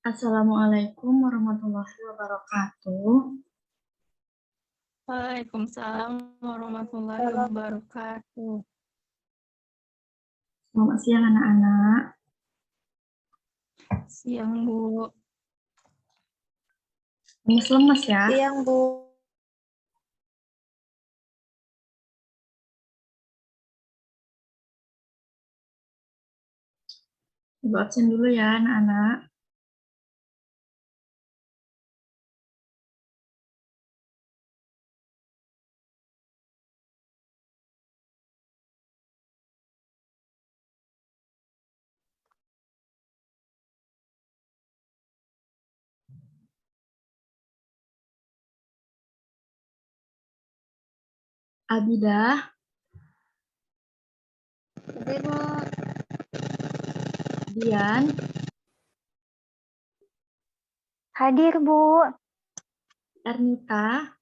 Assalamualaikum warahmatullahi wabarakatuh. Waalaikumsalam warahmatullahi wabarakatuh. Selamat siang anak-anak. Siang, Bu. Miss lemes ya? Siang, Bu. Ibu absen dulu ya anak-anak. Abidah, Hadir, Bu. Dian, Hadir, Bu. Ernita,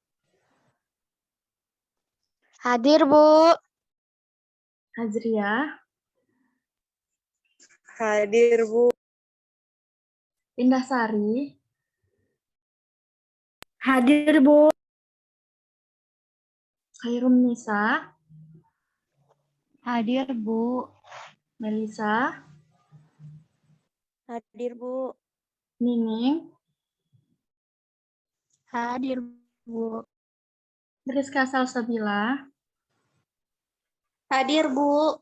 Hadir, Bu. Hazria, Hadir, Bu. Indah Sari, Hadir, Bu. Khairum Nisa, Hadir, Bu. Melisa, Hadir, Bu. Nining, Hadir, Bu. Rizka Salsabila, Hadir, Bu.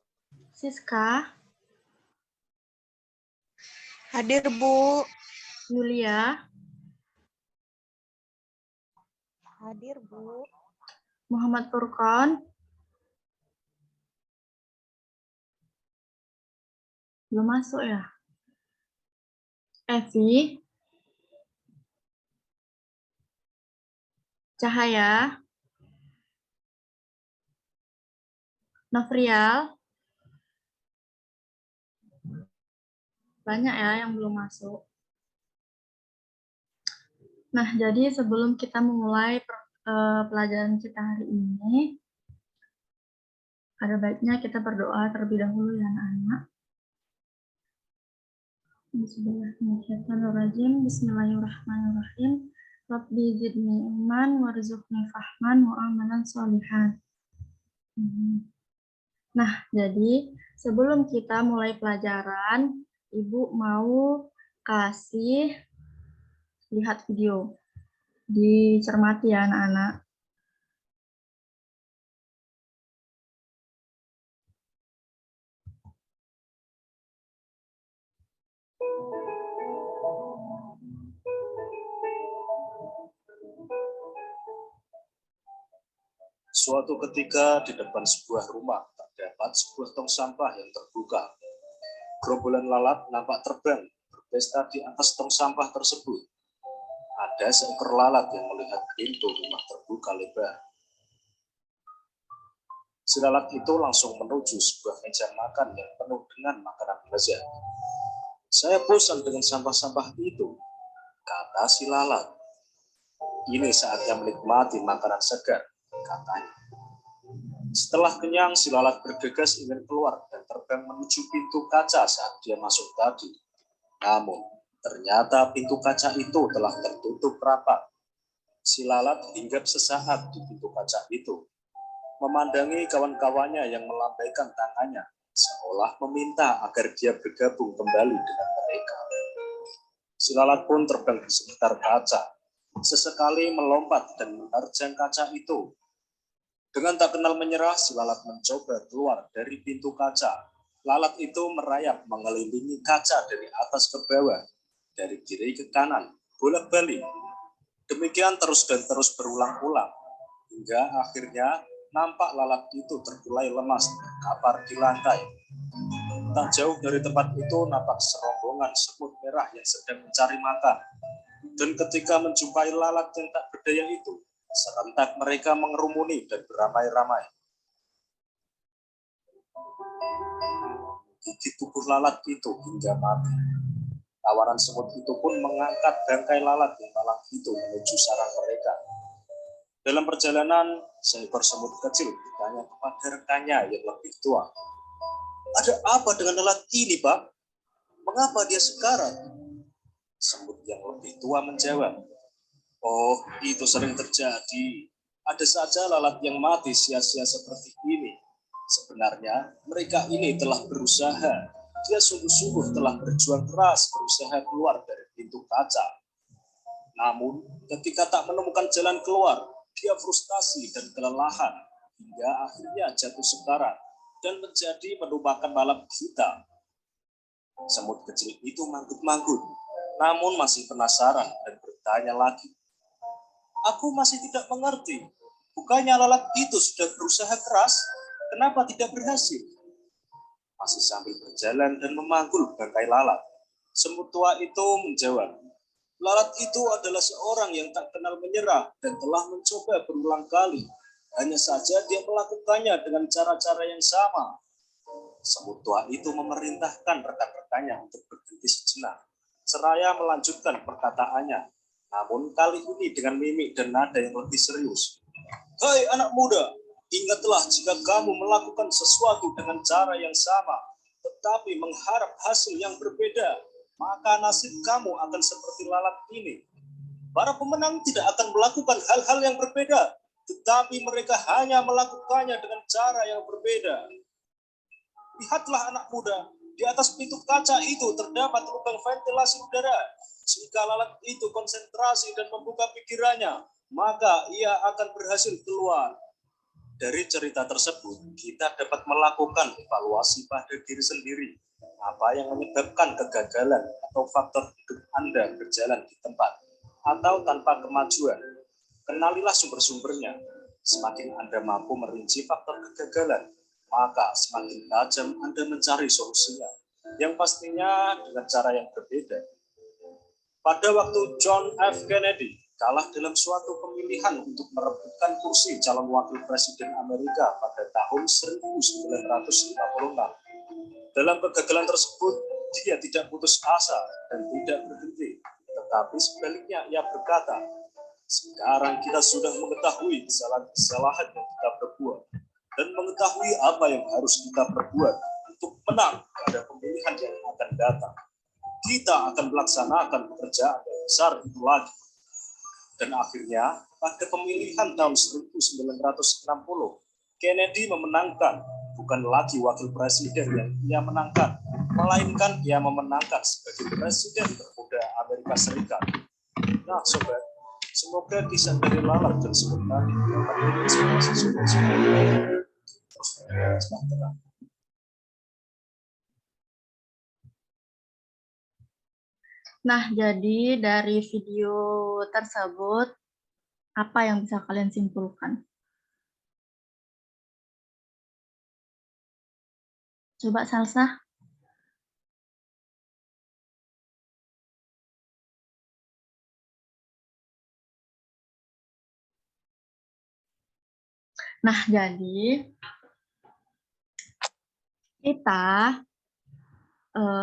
Siska, Hadir, Bu. Yulia, Hadir, Bu. Muhammad Furqan, belum masuk ya? Evi, Cahaya, Novrial, banyak ya yang belum masuk. Nah, jadi sebelum kita memulai pelajaran kita hari ini, ada baiknya kita berdoa terlebih dahulu ya anak-anak. Bismillahirrahmanirrahim. Bismillahirrahmanirrahim. Rabbi zidni iman warzuqni fahman wa amalan sholihan. Nah, jadi sebelum kita mulai pelajaran, Ibu mau kasih lihat video. Dicermati ya anak-anak. Suatu ketika di depan sebuah rumah terdapat sebuah tong sampah yang terbuka. Gerombolan lalat nampak terbang berpesta di atas tong sampah tersebut. Ada seekor lalat yang melihat pintu rumah terbuka lebar. Si lalat itu langsung menuju sebuah meja makan yang penuh dengan makanan lezat. Saya bosan dengan sampah-sampah itu, kata si lalat. Ini saatnya menikmati makanan segar, katanya. Setelah kenyang, si lalat bergegas ingin keluar dan terbang menuju pintu kaca saat dia masuk tadi. Namun, ternyata pintu kaca itu telah tertutup rapat. Si lalat hinggap sesaat di pintu kaca itu, memandangi kawan-kawannya yang melambaikan tangannya, seolah meminta agar dia bergabung kembali dengan mereka. Si lalat pun terbang di sekitar kaca, sesekali melompat dan menerjang kaca itu. Dengan tak kenal menyerah, si lalat mencoba keluar dari pintu kaca. Lalat itu merayap mengelilingi kaca dari atas ke bawah, dari kiri ke kanan, bolak-balik. Demikian terus dan terus berulang-ulang, hingga akhirnya nampak lalat itu terkulai lemas dan kapar di lantai. Tak jauh dari tempat itu nampak serombongan semut merah yang sedang mencari makan. Dan ketika menjumpai lalat yang tak berdaya itu, serentak mereka mengerumuni dan beramai-ramai. Gigit tubuh lalat itu hingga mati. Tawaran semut itu pun mengangkat bangkai lalat yang malang itu menuju sarang mereka. Dalam perjalanan, seekor semut kecil bertanya kepada rekannya yang lebih tua. Ada apa dengan lalat ini, Pak? Mengapa dia sekarat? Semut yang lebih tua menjawab, "Oh, itu sering terjadi. Ada saja lalat yang mati sia-sia seperti ini. Sebenarnya mereka ini telah berusaha. Dia sungguh-sungguh telah berjuang keras berusaha keluar dari pintu kaca. Namun, ketika tak menemukan jalan keluar, dia frustasi dan kelelahan hingga akhirnya jatuh sekarat dan menjadi merupakan malam kita." Semut kecil itu manggut-manggut, namun masih penasaran dan bertanya lagi, "Aku masih tidak mengerti. Bukannya lalat itu sudah berusaha keras, kenapa tidak berhasil?" Masih sambil berjalan dan memanggul bangkai lalat, semut tua itu menjawab, "Lalat itu adalah seorang yang tak kenal menyerah dan telah mencoba berulang kali. Hanya saja dia melakukannya dengan cara-cara yang sama." Semut tua itu memerintahkan rekan-rekannya untuk berhenti sejenak, seraya melanjutkan perkataannya, namun kali ini dengan mimik dan nada yang lebih serius. "Hai anak muda, ingatlah jika kamu melakukan sesuatu dengan cara yang sama, tetapi mengharap hasil yang berbeda, maka nasib kamu akan seperti lalat ini. Para pemenang tidak akan melakukan hal-hal yang berbeda, tetapi mereka hanya melakukannya dengan cara yang berbeda. Lihatlah anak muda, di atas pintu kaca itu terdapat lubang ventilasi udara. Jika lalat itu konsentrasi dan membuka pikirannya, maka ia akan berhasil keluar." Dari cerita tersebut, kita dapat melakukan evaluasi pada diri sendiri. Apa yang menyebabkan kegagalan atau faktor hidup Anda berjalan di tempat atau tanpa kemajuan. Kenalilah sumber-sumbernya. Semakin Anda mampu merinci faktor kegagalan, maka semakin tajam Anda mencari solusinya, yang pastinya dengan cara yang berbeda. Pada waktu John F. Kennedy kalah dalam suatu pemilihan untuk merebutkan kursi calon wakil presiden Amerika pada tahun 1956. Dalam kegagalan tersebut, dia tidak putus asa dan tidak berhenti, tetapi sebaliknya ia berkata, "Sekarang kita sudah mengetahui kesalahan yang kita perbuat dan mengetahui apa yang harus kita perbuat untuk menang pada pemilihan yang akan datang. Kita akan melaksanakan pekerjaan yang besar itu lagi." Dan akhirnya, pada pemilihan tahun 1960, Kennedy memenangkan, bukan lagi wakil presiden yang ia menangkan, melainkan ia memenangkan sebagai presiden termuda Amerika Serikat. Nah, sobat, semoga kisah dari lalat dan semut tadi dapat menginspirasi sobat-sobat terus sejahtera. Nah, jadi dari video tersebut, apa yang bisa kalian simpulkan? Coba Salsa. Nah, jadi kita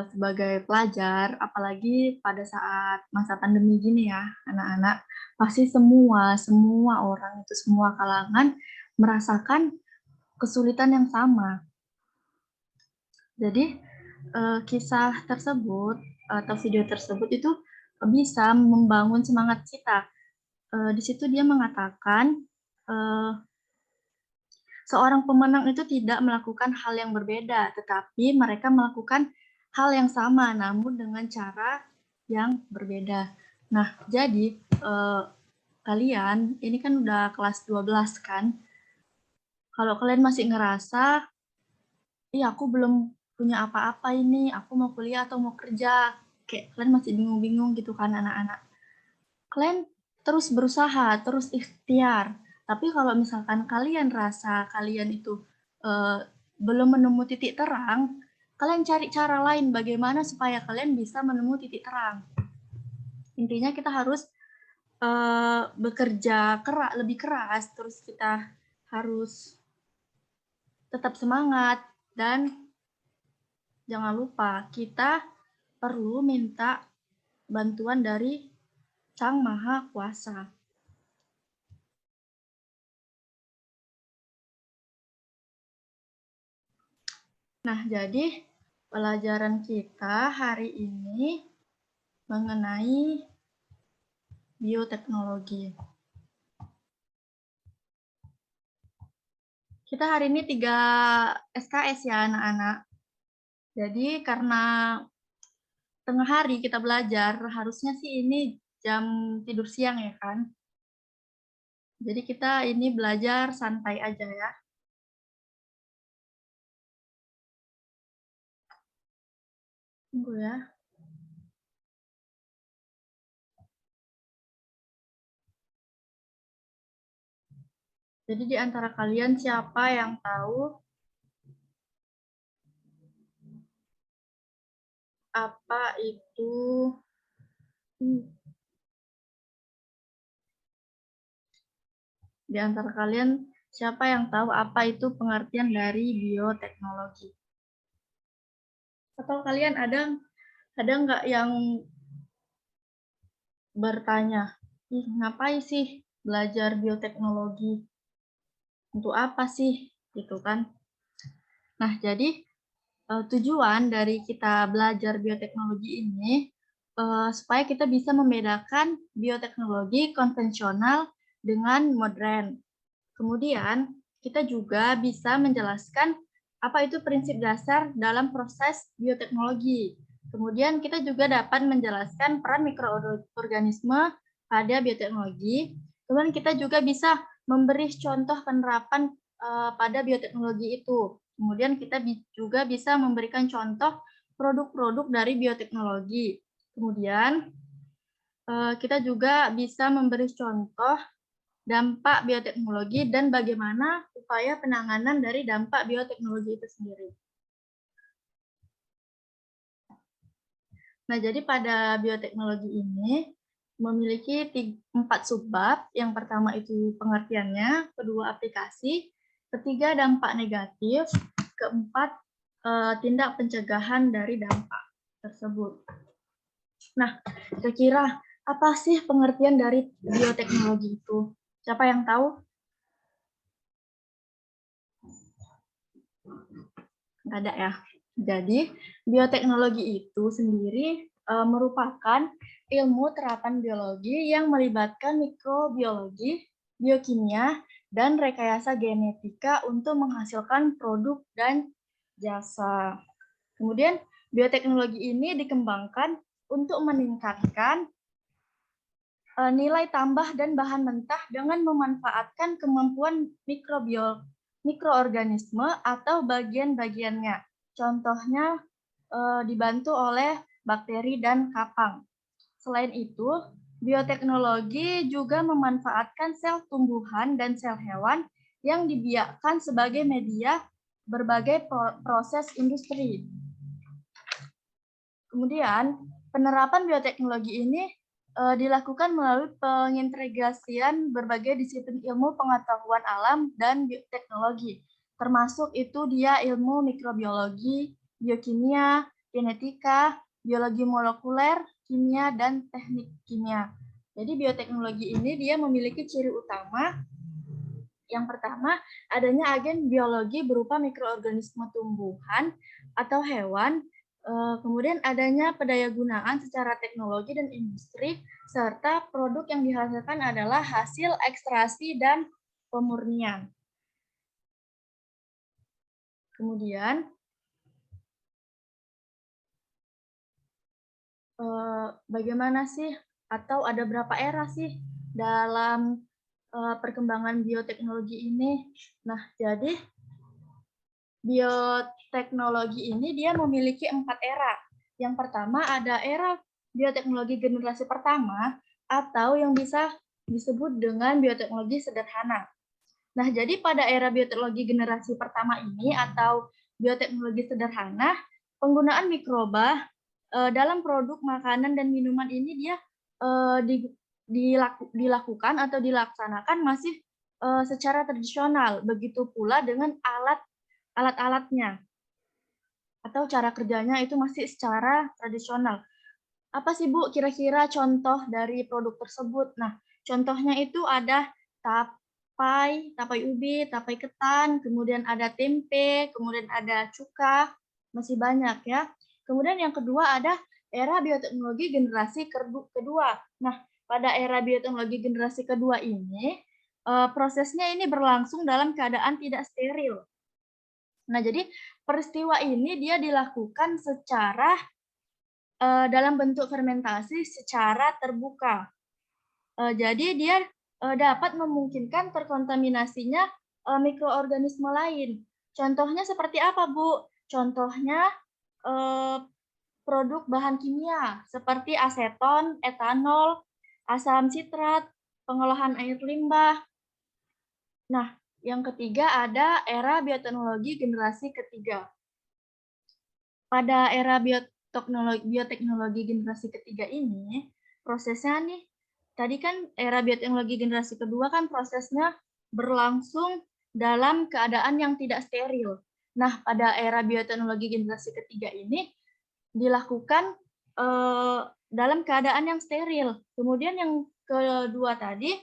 sebagai pelajar, apalagi pada saat masa pandemi gini ya, anak-anak, pasti semua orang itu, semua kalangan merasakan kesulitan yang sama. Jadi kisah tersebut atau video tersebut itu bisa membangun semangat kita. Di situ dia mengatakan seorang pemenang itu tidak melakukan hal yang berbeda, tetapi mereka melakukan hal yang sama, namun dengan cara yang berbeda. Nah, jadi kalian, ini kan udah kelas 12 kan, kalau kalian masih ngerasa, iya aku belum punya apa-apa ini, aku mau kuliah atau mau kerja, kayak kalian masih bingung-bingung gitu kan anak-anak. Kalian terus berusaha, terus ikhtiar. Tapi kalau misalkan kalian rasa kalian itu belum menemu titik terang, kalian cari cara lain bagaimana supaya kalian bisa menemu titik terang. Intinya kita harus bekerja lebih keras, terus kita harus tetap semangat, dan jangan lupa kita perlu minta bantuan dari Sang Maha Kuasa. Nah, jadi pelajaran kita hari ini mengenai bioteknologi. Kita hari ini 3 SKS ya anak-anak. Jadi karena tengah hari kita belajar, harusnya sih ini jam tidur siang ya kan. Jadi kita ini belajar santai aja ya. Tunggu ya. Jadi di antara kalian siapa yang tahu apa itu di antara kalian siapa yang tahu apa itu pengertian dari bioteknologi? Atau kalian ada nggak yang bertanya, ngapain sih belajar bioteknologi? Untuk apa sih? Gitu kan. Nah, jadi tujuan dari kita belajar bioteknologi ini supaya kita bisa membedakan bioteknologi konvensional dengan modern. Kemudian, kita juga bisa menjelaskan apa itu prinsip dasar dalam proses bioteknologi. Kemudian, kita juga dapat menjelaskan peran mikroorganisme pada bioteknologi. Kemudian, kita juga bisa memberi contoh penerapan pada bioteknologi itu. Kemudian, kita juga bisa memberikan contoh produk-produk dari bioteknologi. Kemudian, kita juga bisa memberi contoh dampak bioteknologi dan bagaimana upaya penanganan dari dampak bioteknologi itu sendiri. Nah, jadi pada bioteknologi ini memiliki 4 subbab. Yang pertama itu pengertiannya, kedua aplikasi, ketiga dampak negatif, keempat tindak pencegahan dari dampak tersebut. Nah, kira-kira apa sih pengertian dari bioteknologi itu? Siapa yang tahu? Nggak ada ya. Jadi, bioteknologi itu sendiri merupakan ilmu terapan biologi yang melibatkan mikrobiologi, biokimia, dan rekayasa genetika untuk menghasilkan produk dan jasa. Kemudian, bioteknologi ini dikembangkan untuk meningkatkan nilai tambah dan bahan mentah dengan memanfaatkan kemampuan mikroorganisme atau bagian-bagiannya. Contohnya dibantu oleh bakteri dan kapang. Selain itu, bioteknologi juga memanfaatkan sel tumbuhan dan sel hewan yang dibiakkan sebagai media berbagai proses industri. Kemudian, penerapan bioteknologi ini dilakukan melalui pengintegrasian berbagai disiplin ilmu pengetahuan alam dan bioteknologi, termasuk itu dia ilmu mikrobiologi, biokimia, genetika, biologi molekuler, kimia, dan teknik kimia. Jadi bioteknologi ini dia memiliki ciri utama. Yang pertama, adanya agen biologi berupa mikroorganisme tumbuhan atau hewan. Kemudian adanya pendayagunaan secara teknologi dan industri, serta produk yang dihasilkan adalah hasil ekstraksi dan pemurnian. Kemudian, bagaimana sih atau ada berapa era sih dalam perkembangan bioteknologi ini? Nah, jadi bioteknologi ini dia memiliki 4 era. Yang pertama ada era bioteknologi generasi pertama atau yang bisa disebut dengan bioteknologi sederhana. Nah, jadi pada era bioteknologi generasi pertama ini atau bioteknologi sederhana, penggunaan mikroba dalam produk makanan dan minuman ini dia dilakukan atau dilaksanakan masih secara tradisional. Begitu pula dengan alat-alatnya atau cara kerjanya itu masih secara tradisional. Apa sih Bu kira-kira contoh dari produk tersebut? Nah, contohnya itu ada tapai ubi, tapai ketan, kemudian ada tempe, kemudian ada cuka, masih banyak ya. Kemudian yang kedua ada era bioteknologi generasi kedua. Nah, pada era bioteknologi generasi kedua ini, prosesnya ini berlangsung dalam keadaan tidak steril. Nah, jadi peristiwa ini dia dilakukan secara dalam bentuk fermentasi secara terbuka. Jadi dia dapat memungkinkan terkontaminasinya mikroorganisme lain. Contohnya seperti apa, Bu? Contohnya produk bahan kimia seperti aseton, etanol, asam sitrat, pengolahan air limbah. Nah, yang ketiga ada era bioteknologi generasi ketiga. Pada era bioteknologi generasi ketiga ini, prosesnya nih, tadi kan era bioteknologi generasi kedua kan prosesnya berlangsung dalam keadaan yang tidak steril. Nah, pada era bioteknologi generasi ketiga ini dilakukan dalam keadaan yang steril. Kemudian yang kedua tadi,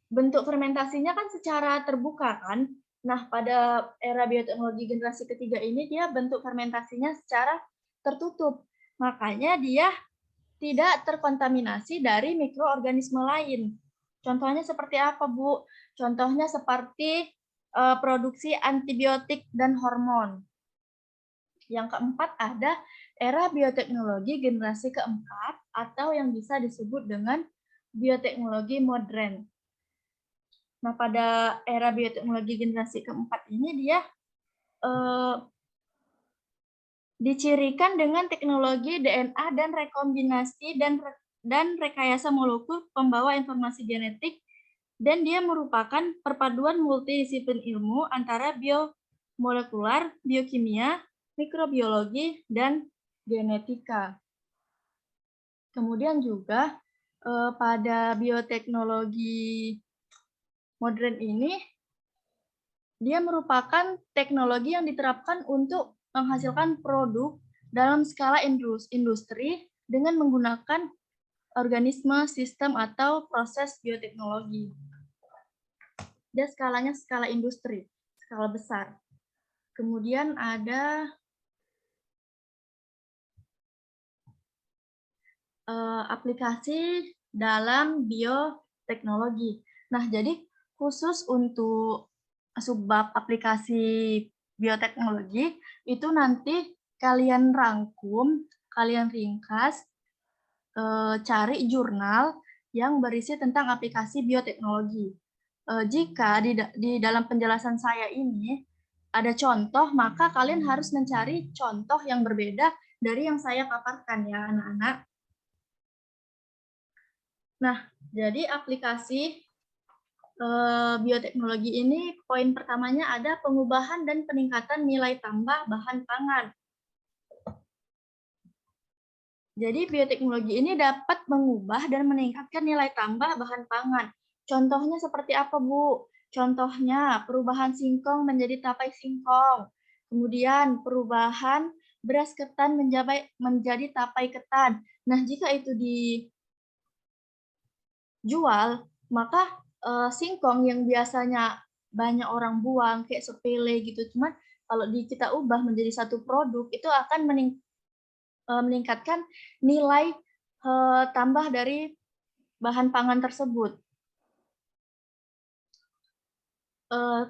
bentuk fermentasinya kan secara terbuka kan. Nah, pada era bioteknologi generasi ketiga ini dia bentuk fermentasinya secara tertutup. Makanya dia tidak terkontaminasi dari mikroorganisme lain. Contohnya seperti apa, Bu? Contohnya seperti produksi antibiotik dan hormon. Yang keempat ada era bioteknologi generasi keempat atau yang bisa disebut dengan bioteknologi modern. Nah, pada era bioteknologi generasi keempat ini dia dicirikan dengan teknologi DNA dan rekombinasi dan rekayasa molekul pembawa informasi genetik, dan dia merupakan perpaduan multidisiplin ilmu antara biomolekular, biokimia, mikrobiologi, dan genetika. Kemudian juga pada bioteknologi modern ini, dia merupakan teknologi yang diterapkan untuk menghasilkan produk dalam skala industri dengan menggunakan organisme, sistem, atau proses bioteknologi. Dia skalanya skala industri, skala besar. Kemudian ada aplikasi dalam bioteknologi. Nah, jadi khusus untuk subbab aplikasi bioteknologi itu nanti kalian rangkum, kalian ringkas, cari jurnal yang berisi tentang aplikasi bioteknologi. Jika di dalam penjelasan saya ini ada contoh, maka kalian harus mencari contoh yang berbeda dari yang saya paparkan ya anak-anak. Nah, jadi aplikasi bioteknologi ini poin pertamanya ada pengubahan dan peningkatan nilai tambah bahan pangan. Jadi bioteknologi ini dapat mengubah dan meningkatkan nilai tambah bahan pangan. Contohnya seperti apa, Bu? Contohnya perubahan singkong menjadi tapai singkong. Kemudian perubahan beras ketan menjadi tapai ketan. Nah, jika itu dijual, maka singkong yang biasanya banyak orang buang kayak sepele gitu, cuman kalau kita ubah menjadi satu produk itu akan meningkatkan nilai tambah dari bahan pangan tersebut.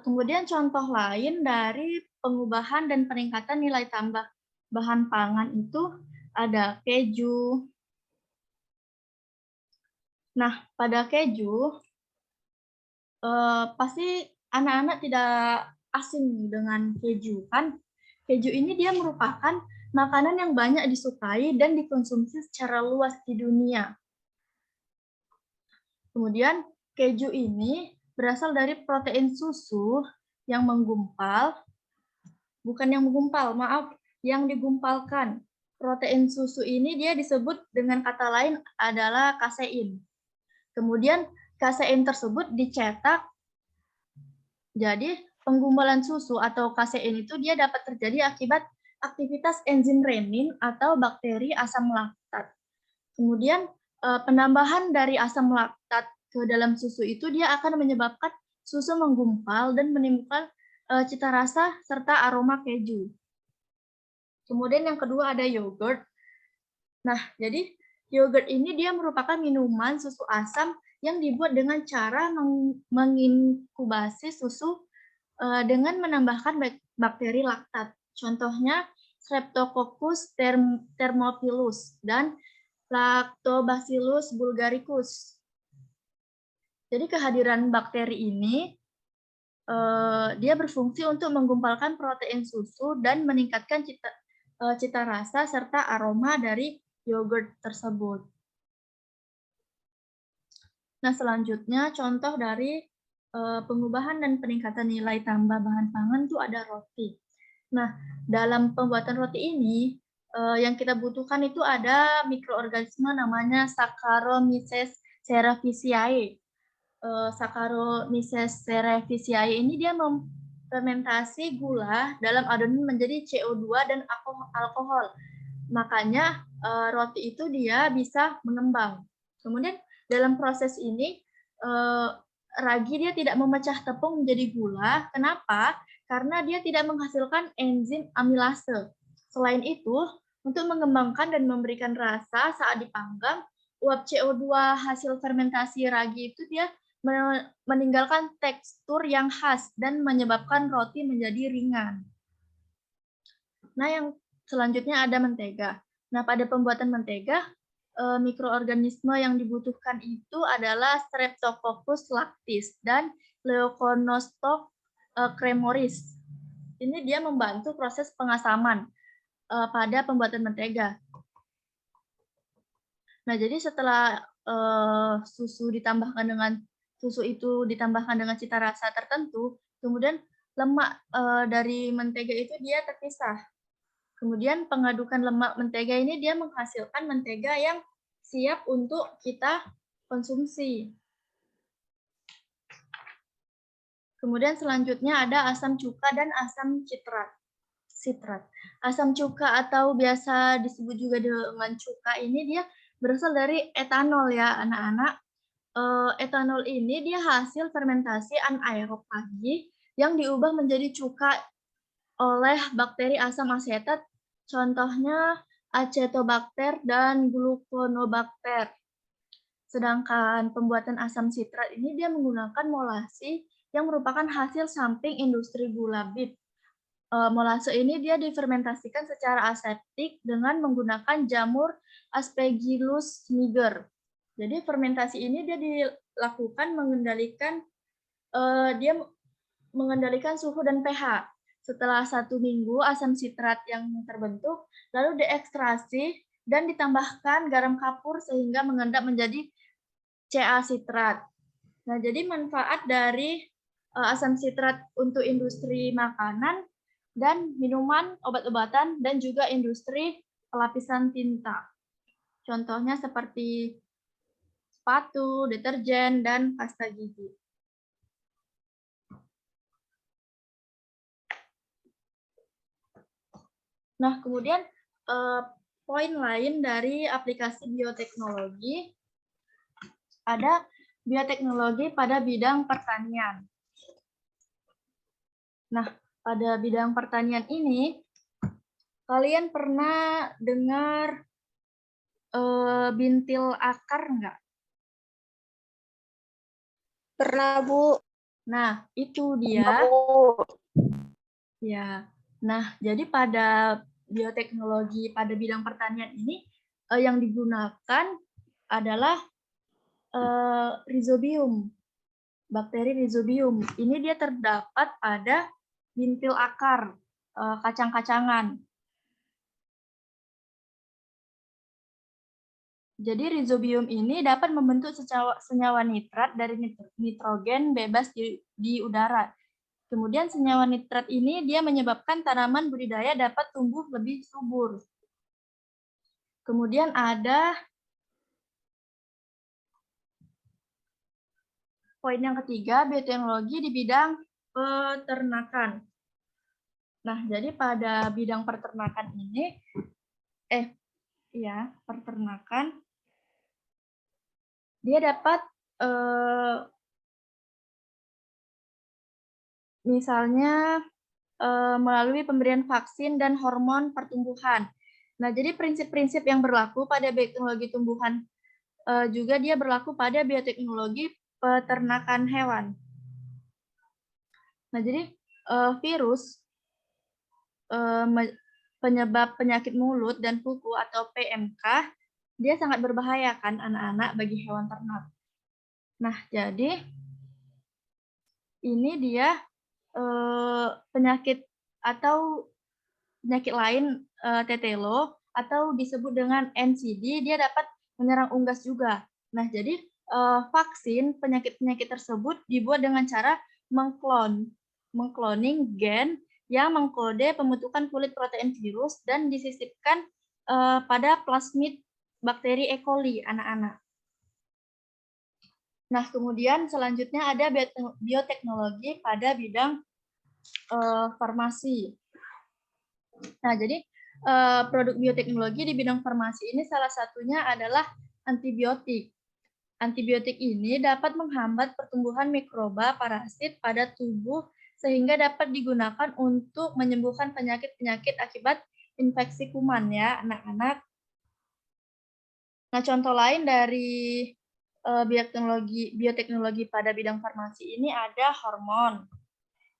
Kemudian contoh lain dari pengubahan dan peningkatan nilai tambah bahan pangan itu ada keju. Nah, pada keju pasti anak-anak tidak asing dengan keju kan? Keju ini dia merupakan makanan yang banyak disukai dan dikonsumsi secara luas di dunia. Kemudian keju ini berasal dari protein susu yang menggumpal, bukan yang menggumpal, maaf, yang digumpalkan. Protein susu ini dia disebut dengan kata lain adalah kasein. Kemudian kasein tersebut dicetak, jadi penggumpalan susu atau kasein itu dia dapat terjadi akibat aktivitas enzim renin atau bakteri asam laktat. Kemudian penambahan dari asam laktat ke dalam susu itu dia akan menyebabkan susu menggumpal dan menimbulkan cita rasa serta aroma keju. Kemudian yang kedua ada yogurt. Nah, jadi yogurt ini dia merupakan minuman susu asam yang dibuat dengan cara menginkubasi susu dengan menambahkan bakteri laktat. Contohnya Streptococcus thermophilus dan Lactobacillus bulgaricus. Jadi kehadiran bakteri ini dia berfungsi untuk menggumpalkan protein susu dan meningkatkan cita rasa serta aroma dari yogurt tersebut. Nah, selanjutnya contoh dari pengubahan dan peningkatan nilai tambah bahan pangan itu ada roti. Nah, dalam pembuatan roti ini yang kita butuhkan itu ada mikroorganisme namanya Saccharomyces cerevisiae. Saccharomyces cerevisiae ini dia fermentasi gula dalam adonan menjadi CO2 dan alkohol. Makanya roti itu dia bisa mengembang. Kemudian dalam proses ini ragi dia tidak memecah tepung menjadi gula. Kenapa? Karena dia tidak menghasilkan enzim amilase. Selain itu, untuk mengembangkan dan memberikan rasa saat dipanggang, uap CO2 hasil fermentasi ragi itu dia meninggalkan tekstur yang khas dan menyebabkan roti menjadi ringan. Nah, yang selanjutnya ada mentega. Nah, pada pembuatan mentega, mikroorganisme yang dibutuhkan itu adalah Streptococcus lactis dan Leuconostoc cremoris. Ini dia membantu proses pengasaman pada pembuatan mentega. Nah, jadi setelah susu itu ditambahkan dengan cita rasa tertentu, kemudian lemak dari mentega itu dia terpisah. Kemudian pengadukan lemak mentega ini dia menghasilkan mentega yang siap untuk kita konsumsi. Kemudian selanjutnya ada asam cuka dan asam sitrat. Asam cuka atau biasa disebut juga dengan cuka ini dia berasal dari etanol ya anak-anak. Etanol ini dia hasil fermentasi anaerob lagi yang diubah menjadi cuka oleh bakteri asam asetat, contohnya Acetobacter dan Gluconobacter. Sedangkan pembuatan asam sitrat ini dia menggunakan molase yang merupakan hasil samping industri gula bit. Molase ini dia difermentasikan secara aseptik dengan menggunakan jamur Aspergillus niger. Jadi fermentasi ini dia dilakukan mengendalikan suhu dan pH. Setelah 1 minggu asam sitrat yang terbentuk lalu diekstraksi dan ditambahkan garam kapur sehingga mengendap menjadi Ca sitrat. Nah, jadi manfaat dari asam sitrat untuk industri makanan dan minuman, obat-obatan, dan juga industri pelapisan tinta. Contohnya seperti sepatu, deterjen, dan pasta gigi. Nah, kemudian poin lain dari aplikasi bioteknologi ada bioteknologi pada bidang pertanian. Nah, pada bidang pertanian ini, kalian pernah dengar bintil akar nggak? Pernah, Bu. Nah, itu dia. Ya. Nah, jadi pada bioteknologi pada bidang pertanian ini yang digunakan adalah Rhizobium, bakteri Rhizobium. Ini dia terdapat pada bintil akar kacang-kacangan. Jadi Rhizobium ini dapat membentuk senyawa nitrat dari nitrogen bebas di udara. Kemudian senyawa nitrat ini dia menyebabkan tanaman budidaya dapat tumbuh lebih subur. Kemudian ada poin yang ketiga, bioteknologi di bidang peternakan. Nah, jadi pada bidang peternakan ini, peternakan, dia dapat misalnya melalui pemberian vaksin dan hormon pertumbuhan. Nah, jadi prinsip-prinsip yang berlaku pada bioteknologi tumbuhan juga dia berlaku pada bioteknologi peternakan hewan. Nah, jadi virus penyebab penyakit mulut dan kuku atau PMK, dia sangat berbahaya kan anak-anak bagi hewan ternak. Nah, jadi ini dia penyakit atau penyakit lain tetelo atau disebut dengan NCD, dia dapat menyerang unggas juga. Nah, jadi vaksin penyakit-penyakit tersebut dibuat dengan cara mengkloning gen yang mengkode pembentukan kulit protein virus dan disisipkan pada plasmid bakteri E. coli anak-anak. Nah, kemudian selanjutnya ada bioteknologi pada bidang farmasi. Nah, jadi produk bioteknologi di bidang farmasi ini salah satunya adalah antibiotik. Antibiotik ini dapat menghambat pertumbuhan mikroba parasit pada tubuh sehingga dapat digunakan untuk menyembuhkan penyakit-penyakit akibat infeksi kuman ya, anak-anak. Nah, contoh lain dari bioteknologi pada bidang farmasi ini ada hormon,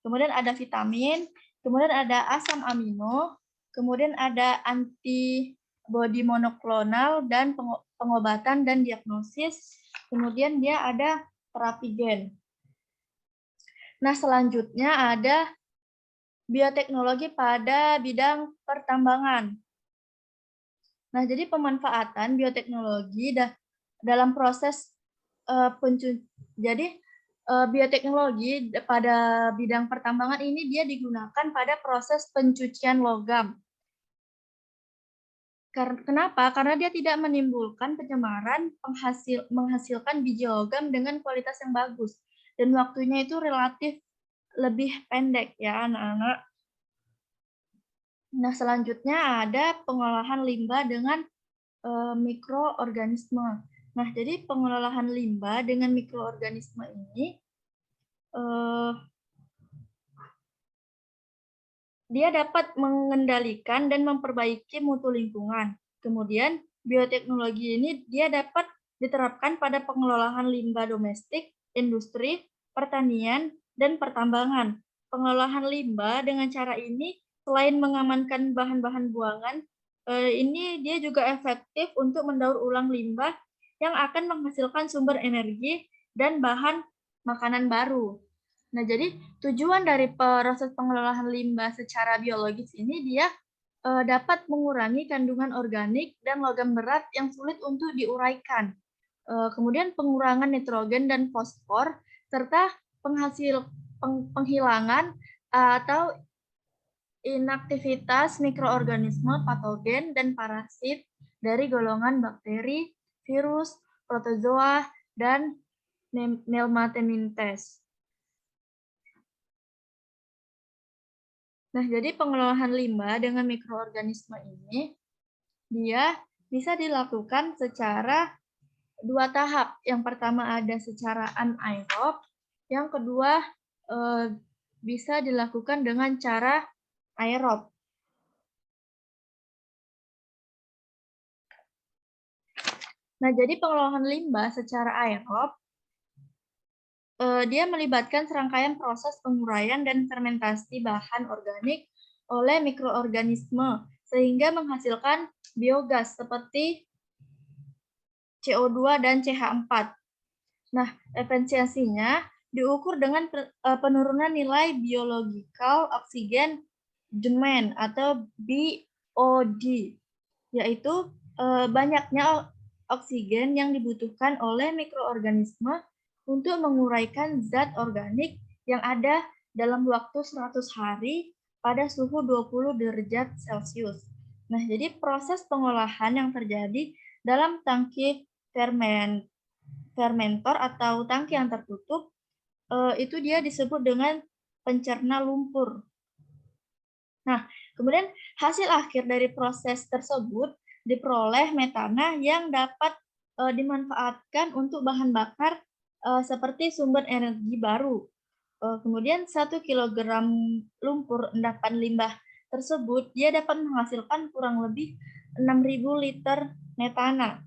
kemudian ada vitamin, kemudian ada asam amino, kemudian ada antibodi monoklonal dan pengobatan dan diagnosis, kemudian dia ada terapi gen. Nah, selanjutnya ada bioteknologi pada bidang pertambangan. Nah, jadi pemanfaatan bioteknologi dalam proses bioteknologi pada bidang pertambangan ini dia digunakan pada proses pencucian logam. Kenapa? Karena dia tidak menimbulkan pencemaran, menghasilkan biji logam dengan kualitas yang bagus. Dan waktunya itu relatif lebih pendek ya anak-anak. Nah, selanjutnya ada pengolahan limbah dengan mikroorganisme. Nah, jadi pengolahan limbah dengan mikroorganisme ini dia dapat mengendalikan dan memperbaiki mutu lingkungan. Kemudian bioteknologi ini dia dapat diterapkan pada pengelolaan limbah domestik, industri, pertanian, dan pertambangan. Pengolahan limbah dengan cara ini selain mengamankan bahan-bahan buangan, ini dia juga efektif untuk mendaur ulang limbah yang akan menghasilkan sumber energi dan bahan makanan baru. Nah, jadi tujuan dari proses pengelolaan limbah secara biologis ini dia dapat mengurangi kandungan organik dan logam berat yang sulit untuk diuraikan. Kemudian pengurangan nitrogen dan fosfor serta penghilangan atau inaktivitas mikroorganisme patogen dan parasit dari golongan bakteri, virus, protozoa, dan Nematomintes. Nah, jadi pengelolaan limbah dengan mikroorganisme ini, dia bisa dilakukan secara 2 tahap. Yang pertama ada secara anaerob, yang kedua bisa dilakukan dengan cara aerob. Nah, jadi pengolahan limbah secara aerob, dia melibatkan serangkaian proses penguraian dan fermentasi bahan organik oleh mikroorganisme, sehingga menghasilkan biogas seperti CO2 dan CH4. Nah, efisiensinya diukur dengan penurunan nilai biological oxygen demand atau BOD, yaitu banyaknya oksigen yang dibutuhkan oleh mikroorganisme untuk menguraikan zat organik yang ada dalam waktu 100 hari pada suhu 20 derajat Celcius. Nah, jadi proses pengolahan yang terjadi dalam tangki fermentor atau tangki yang tertutup, itu dia disebut dengan pencerna lumpur. Nah, kemudian hasil akhir dari proses tersebut diperoleh metana yang dapat dimanfaatkan untuk bahan bakar seperti sumber energi baru. Kemudian 1 kg lumpur endapan limbah tersebut dia dapat menghasilkan kurang lebih 6.000 liter metana.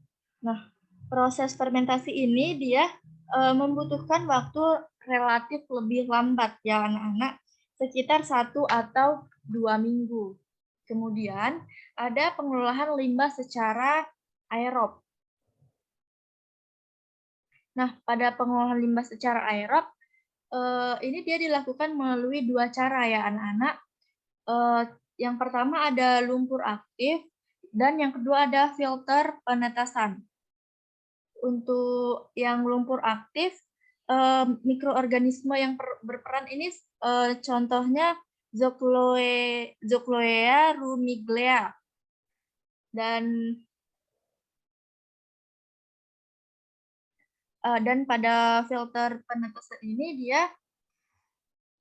Nah, proses fermentasi ini dia membutuhkan waktu relatif lebih lambat ya anak-anak, sekitar 1 atau 2 minggu. Kemudian ada pengolahan limbah secara aerob. Nah, pada pengolahan limbah secara aerob, ini dia dilakukan melalui 2 cara ya anak-anak. Yang pertama ada lumpur aktif, dan yang kedua ada filter penetasan. Untuk yang lumpur aktif, mikroorganisme yang berperan ini contohnya Zocloea rumiglea. Dan pada filter penetasan ini dia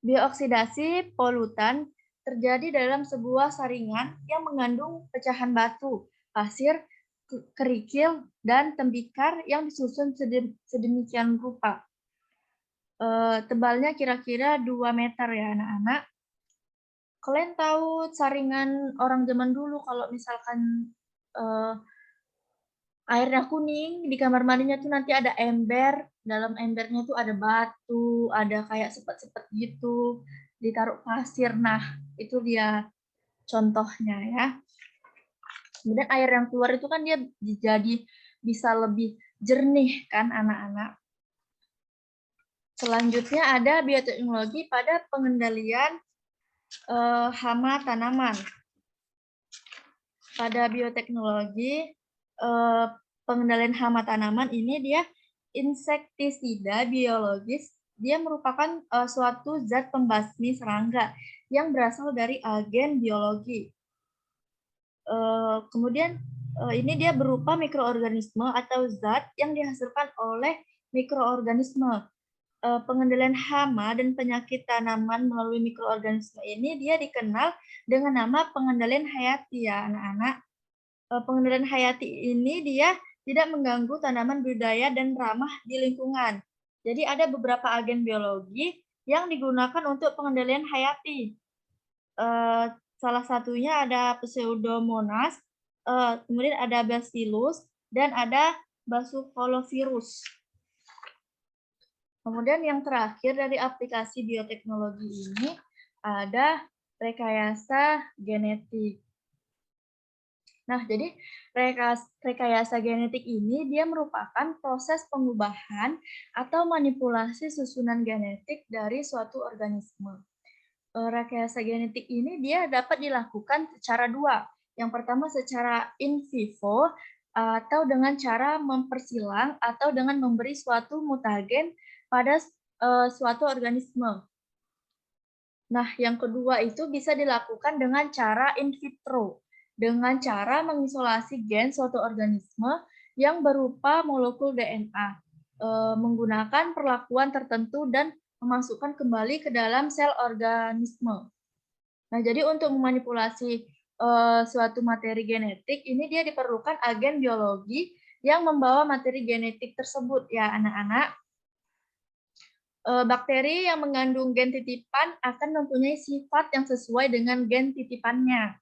bioksidasi polutan terjadi dalam sebuah saringan yang mengandung pecahan batu, pasir, kerikil, dan tembikar yang disusun sedemikian rupa. Tebalnya kira-kira 2 meter ya anak-anak. Kalian tahu saringan orang zaman dulu kalau misalkan airnya kuning, di kamar mandinya tuh nanti ada ember, dalam embernya tuh ada batu, ada kayak sepet-sepet gitu, ditaruh pasir. Nah, itu dia contohnya ya. Kemudian air yang keluar itu kan dia jadi bisa lebih jernih kan anak-anak. Selanjutnya ada bioteknologi pada pengendalian hama tanaman. Pada bioteknologi pengendalian hama tanaman ini dia insektisida biologis. Dia merupakan suatu zat pembasmi serangga yang berasal dari agen biologi. Kemudian ini dia berupa mikroorganisme atau zat yang dihasilkan oleh mikroorganisme. Pengendalian hama dan penyakit tanaman melalui mikroorganisme ini dia dikenal dengan nama pengendalian hayati ya anak-anak. Pengendalian hayati ini dia tidak mengganggu tanaman budidaya dan ramah di lingkungan. Jadi ada beberapa agen biologi yang digunakan untuk pengendalian hayati. Salah satunya ada Pseudomonas, kemudian ada Bacillus, dan ada Baculovirus. Kemudian yang terakhir dari aplikasi bioteknologi ini ada rekayasa genetik. Nah, jadi rekayasa genetik ini dia merupakan proses pengubahan atau manipulasi susunan genetik dari suatu organisme. Rekayasa genetik ini dia dapat dilakukan secara 2. Yang pertama secara in vivo atau dengan cara mempersilang atau dengan memberi suatu mutagen pada suatu organisme. Nah, yang kedua itu bisa dilakukan dengan cara in vitro, dengan cara mengisolasi gen suatu organisme yang berupa molekul DNA, menggunakan perlakuan tertentu dan memasukkan kembali ke dalam sel organisme. Nah, jadi untuk memanipulasi suatu materi genetik, ini dia diperlukan agen biologi yang membawa materi genetik tersebut ya anak-anak. Bakteri yang mengandung gen titipan akan mempunyai sifat yang sesuai dengan gen titipannya.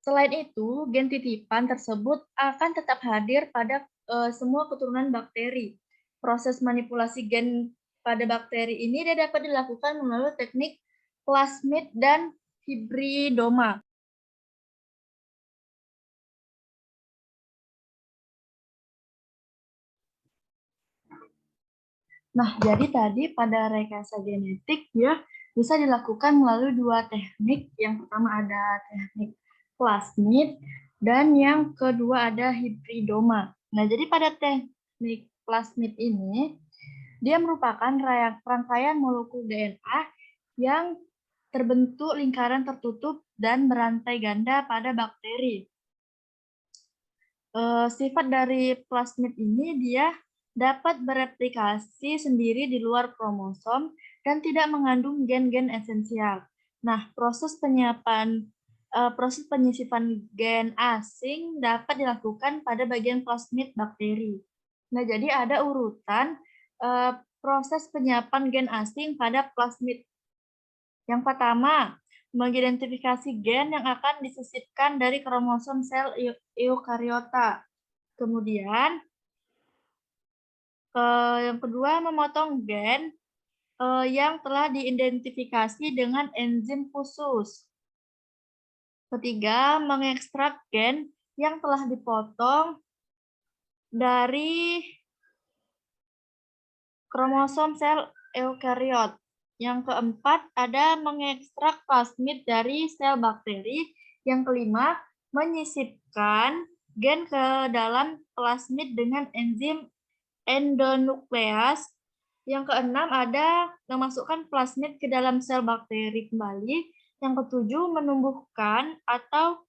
Selain itu, gen titipan tersebut akan tetap hadir pada semua keturunan bakteri. Proses manipulasi gen pada bakteri ini dia dapat dilakukan melalui teknik plasmid dan hibridoma. Nah, jadi tadi pada rekayasa genetik dia bisa dilakukan melalui 2 teknik. Yang pertama ada teknik plasmid dan yang kedua ada hibridoma. Nah, jadi pada teknik plasmid ini dia merupakan rangkaian molekul DNA yang terbentuk lingkaran tertutup dan berantai ganda pada bakteri. Sifat dari plasmid ini dia dapat bereplikasi sendiri di luar kromosom dan tidak mengandung gen-gen esensial. Nah, proses penyisipan gen asing dapat dilakukan pada bagian plasmid bakteri. Nah, jadi ada urutan proses penyiapan gen asing pada plasmid. Yang pertama, mengidentifikasi gen yang akan disisipkan dari kromosom sel eukariota. Kemudian, yang kedua, memotong gen yang telah diidentifikasi dengan enzim khusus. Ketiga, mengekstrak gen yang telah dipotong dari kromosom sel eukariot. Yang keempat, ada mengekstrak plasmid dari sel bakteri. Yang kelima, menyisipkan gen ke dalam plasmid dengan enzim endonukleas. Yang keenam, ada memasukkan plasmid ke dalam sel bakteri kembali. Yang ketujuh, menumbuhkan atau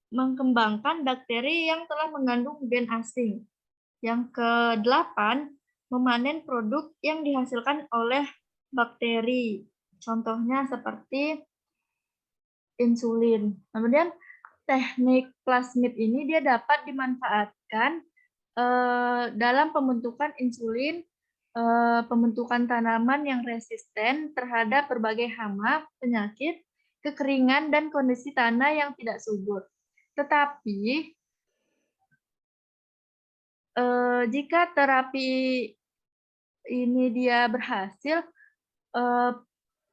mengembangkan bakteri yang telah mengandung gen asing. Yang kedelapan, memanen produk yang dihasilkan oleh bakteri. Contohnya seperti insulin. Kemudian teknik plasmid ini dia dapat dimanfaatkan dalam pembentukan insulin, pembentukan tanaman yang resisten terhadap berbagai hama, penyakit, kekeringan, dan kondisi tanah yang tidak subur. Tetapi jika terapi ini dia berhasil,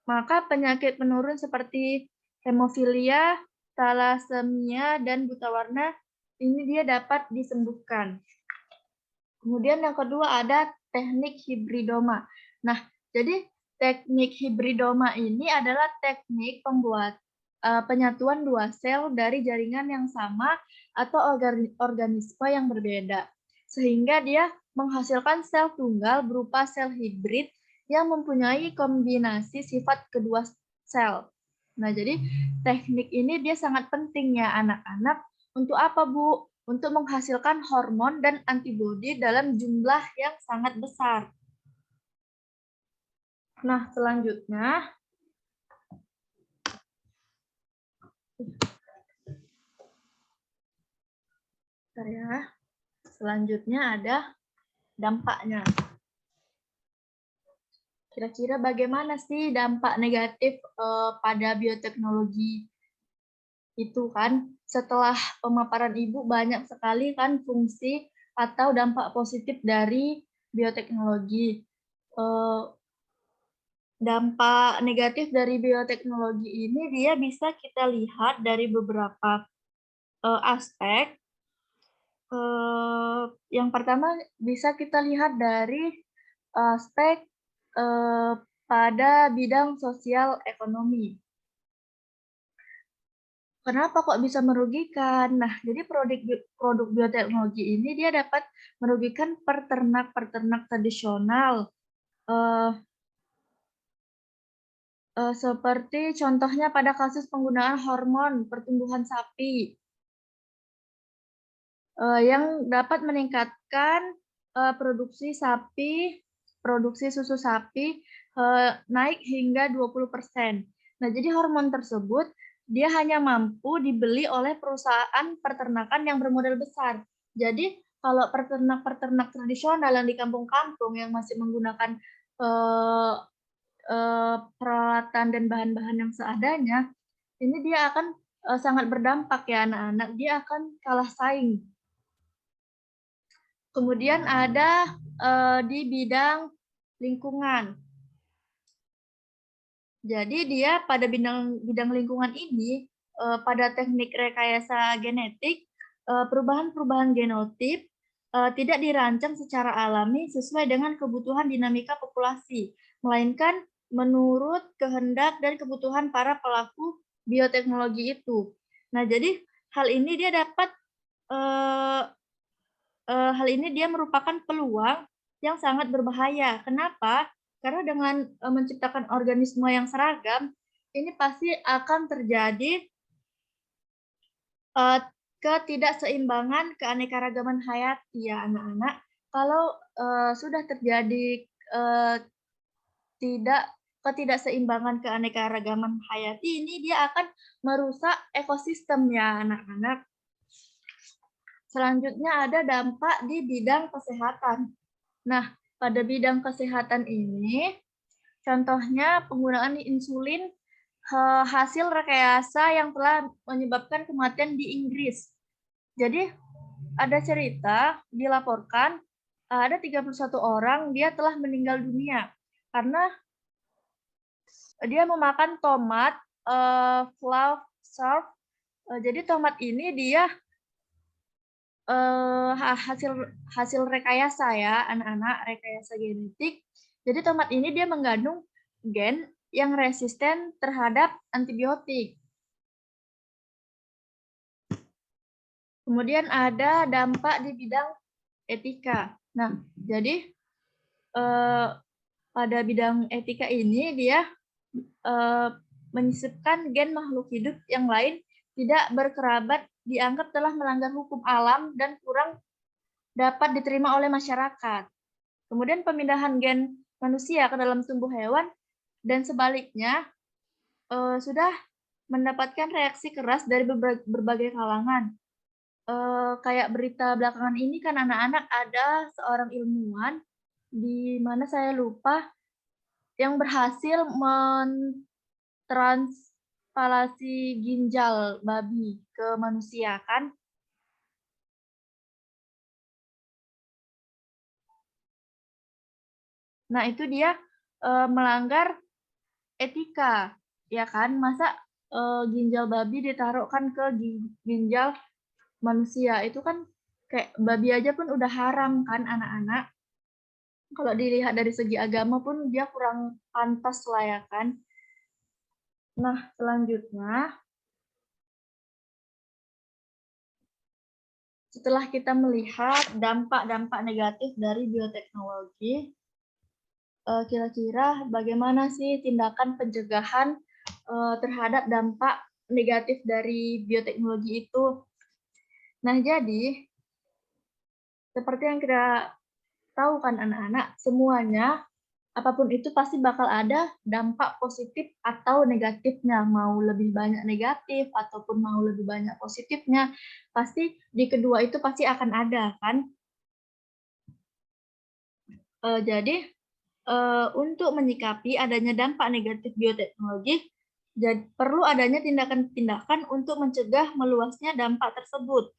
maka penyakit menurun seperti hemofilia, thalassemia, dan buta warna ini dia dapat disembuhkan. Kemudian yang kedua ada teknik hibridoma. Nah, jadi teknik hibridoma ini adalah teknik penyatuan dua sel dari jaringan yang sama atau organisme yang berbeda. Sehingga dia menghasilkan sel tunggal berupa sel hibrid yang mempunyai kombinasi sifat kedua sel. Nah, jadi teknik ini dia sangat penting ya anak-anak. Untuk apa, Bu? Untuk menghasilkan hormon dan antibodi dalam jumlah yang sangat besar. Nah, selanjutnya ada dampaknya. Kira-kira bagaimana sih dampak negatif pada bioteknologi itu kan? Setelah pemaparan Ibu banyak sekali kan fungsi atau dampak positif dari bioteknologi. Dampak negatif dari bioteknologi ini dia bisa kita lihat dari beberapa aspek. Yang pertama bisa kita lihat dari aspek pada bidang sosial ekonomi. Kenapa kok bisa merugikan? Nah, jadi produk bioteknologi ini dia dapat merugikan peternak tradisional. Seperti contohnya pada kasus penggunaan hormon pertumbuhan sapi yang dapat meningkatkan produksi susu sapi naik hingga 20%. Nah, jadi hormon tersebut dia hanya mampu dibeli oleh perusahaan peternakan yang bermodal besar. Jadi kalau peternak tradisional yang di kampung-kampung yang masih menggunakan peralatan dan bahan-bahan yang seadanya, ini dia akan sangat berdampak ya anak-anak. Dia akan kalah saing. Kemudian ada di bidang lingkungan. Jadi dia pada bidang lingkungan ini, pada teknik rekayasa genetik, perubahan-perubahan genotip tidak dirancang secara alami sesuai dengan kebutuhan dinamika populasi, melainkan menurut kehendak dan kebutuhan para pelaku bioteknologi itu. Nah, jadi hal ini dia merupakan peluang yang sangat berbahaya. Kenapa? Karena dengan menciptakan organisme yang seragam, ini pasti akan terjadi ketidakseimbangan keanekaragaman hayati ya anak-anak. Kalau sudah terjadi ketidakseimbangan keanekaragaman hayati, ini dia akan merusak ekosistem ya anak-anak. Selanjutnya ada dampak di bidang kesehatan. Nah, pada bidang kesehatan ini, contohnya penggunaan insulin hasil rekayasa yang telah menyebabkan kematian di Inggris. Jadi ada cerita dilaporkan ada 31 orang dia telah meninggal dunia karena dia memakan tomat flav surf. Jadi tomat ini dia hasil rekayasa ya anak-anak, rekayasa genetik. Jadi tomat ini dia mengandung gen yang resisten terhadap antibiotik. Kemudian ada dampak di bidang etika. Nah, jadi pada bidang etika ini dia menyisipkan gen makhluk hidup yang lain tidak berkerabat dianggap telah melanggar hukum alam dan kurang dapat diterima oleh masyarakat. Kemudian pemindahan gen manusia ke dalam tubuh hewan dan sebaliknya sudah mendapatkan reaksi keras dari berbagai kalangan. Kayak berita belakangan ini kan anak-anak ada seorang ilmuwan di mana saya lupa yang berhasil mentransplantasi ginjal babi ke manusia kan. Nah, itu dia melanggar etika, ya kan? Masa ginjal babi ditaruhkan ke ginjal manusia, itu kan kayak babi aja pun udah haram kan anak-anak. Kalau dilihat dari segi agama pun dia kurang pantas lah ya kan. Nah, selanjutnya setelah kita melihat dampak-dampak negatif dari bioteknologi, kira-kira bagaimana sih tindakan pencegahan terhadap dampak negatif dari bioteknologi itu? Nah, jadi seperti yang kita tahu kan anak-anak, semuanya apapun itu pasti bakal ada dampak positif atau negatifnya, mau lebih banyak negatif ataupun mau lebih banyak positifnya, pasti di kedua itu pasti akan ada kan. Jadi untuk menyikapi adanya dampak negatif bioteknologi, perlu adanya tindakan-tindakan untuk mencegah meluasnya dampak tersebut.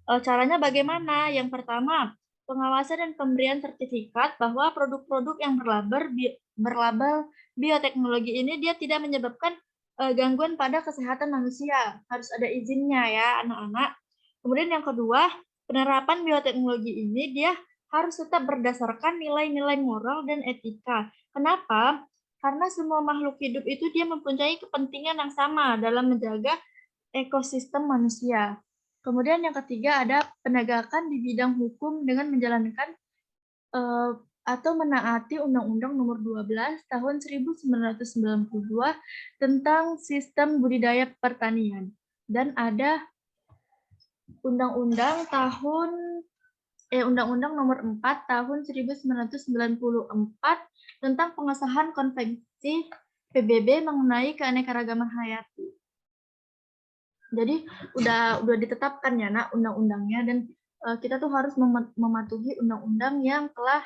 Caranya bagaimana? Yang pertama, pengawasan dan pemberian sertifikat bahwa produk-produk yang berlabel bioteknologi ini dia tidak menyebabkan gangguan pada kesehatan manusia. Harus ada izinnya ya anak-anak. Kemudian yang kedua, penerapan bioteknologi ini dia harus tetap berdasarkan nilai-nilai moral dan etika. Kenapa? Karena semua makhluk hidup itu dia mempunyai kepentingan yang sama dalam menjaga ekosistem manusia. Kemudian yang ketiga ada penegakan di bidang hukum dengan menjalankan atau menaati Undang-Undang Nomor 12 Tahun 1992 tentang Sistem Budidaya Pertanian. Dan ada Undang-Undang Nomor 4 Tahun 1994 tentang pengesahan Konvensi PBB mengenai keanekaragaman hayati. Jadi udah ditetapkan ya nak undang-undangnya dan kita tuh harus mematuhi undang-undang yang telah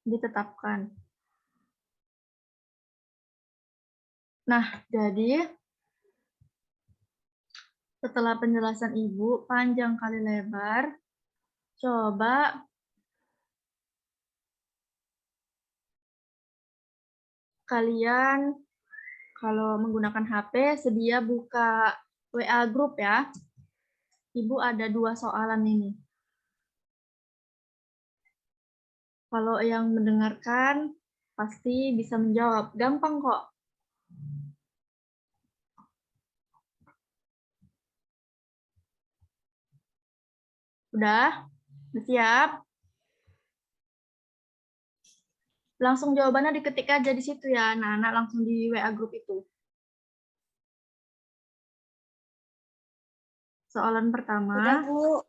ditetapkan. Nah, jadi setelah penjelasan Ibu panjang kali lebar, coba kalian kalau menggunakan HP sedia buka WA group ya. Ibu ada 2 soalan ini. Kalau yang mendengarkan pasti bisa menjawab. Gampang kok. Udah? Udah siap? Langsung jawabannya diketik aja di situ ya, anak-anak langsung di WA group itu. Soalan pertama. Udah, Bu.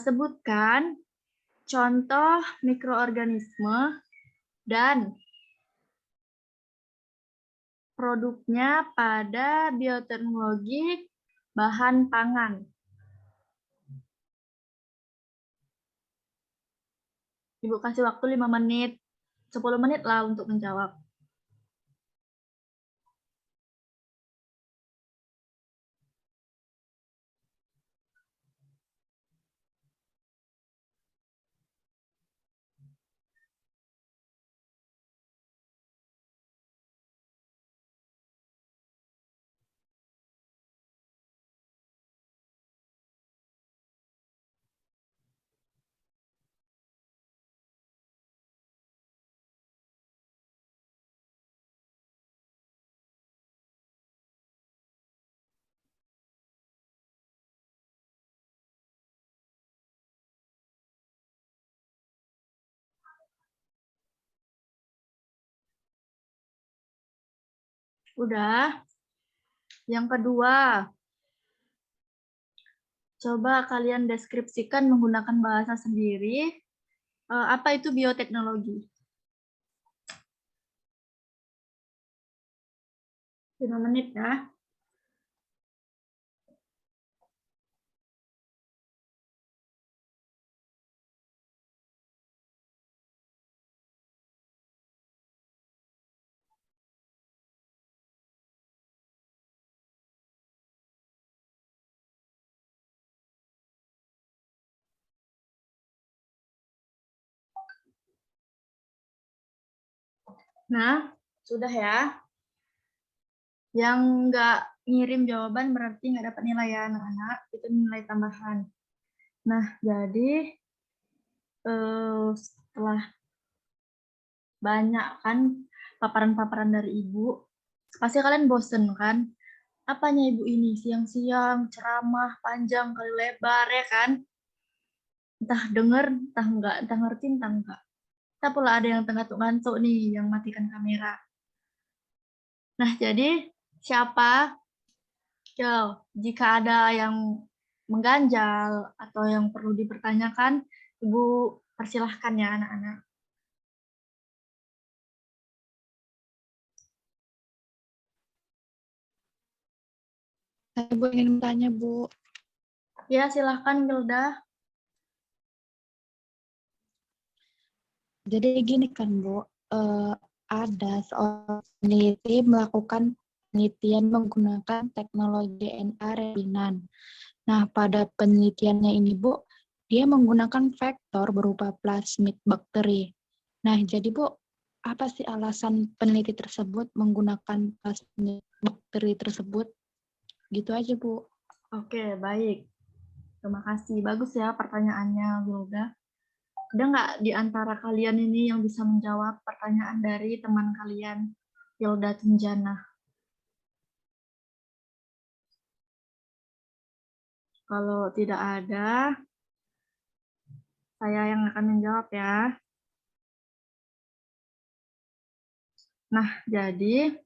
Sebutkan contoh mikroorganisme dan produknya pada bioteknologi bahan pangan. Ibu kasih waktu 5 menit, 10 menit lah untuk menjawab. Udah. Yang kedua, coba kalian deskripsikan menggunakan bahasa sendiri. Apa itu bioteknologi? 5 menit ya. Nah, sudah ya. Yang nggak ngirim jawaban berarti nggak dapat nilai ya anak-anak. Itu nilai tambahan. Nah, jadi setelah banyak kan paparan-paparan dari Ibu, pasti kalian bosen kan? Apanya Ibu ini? Siang-siang, ceramah, panjang kali lebar ya kan? Entah denger, entah enggak, entah ngerti, entah enggak. Kita pula ada yang tengah ngantuk nih, yang matikan kamera. Nah, jadi siapa? Jika ada yang mengganjal atau yang perlu dipertanyakan, Ibu persilahkan ya anak-anak. Saya Bu ingin bertanya, Bu. Ya, silahkan Gilda. Jadi gini kan, Bu, ada seorang peneliti melakukan penelitian menggunakan teknologi DNA rekombinan. Nah, pada penelitiannya ini, Bu, dia menggunakan vektor berupa plasmid bakteri. Nah, jadi Bu, apa sih alasan peneliti tersebut menggunakan plasmid bakteri tersebut? Gitu aja, Bu. Oke, baik. Terima kasih. Bagus ya pertanyaannya, Gilda. Ada nggak di antara kalian ini yang bisa menjawab pertanyaan dari teman kalian, Gilda Tunjana? Kalau tidak ada, saya yang akan menjawab ya. Nah, jadi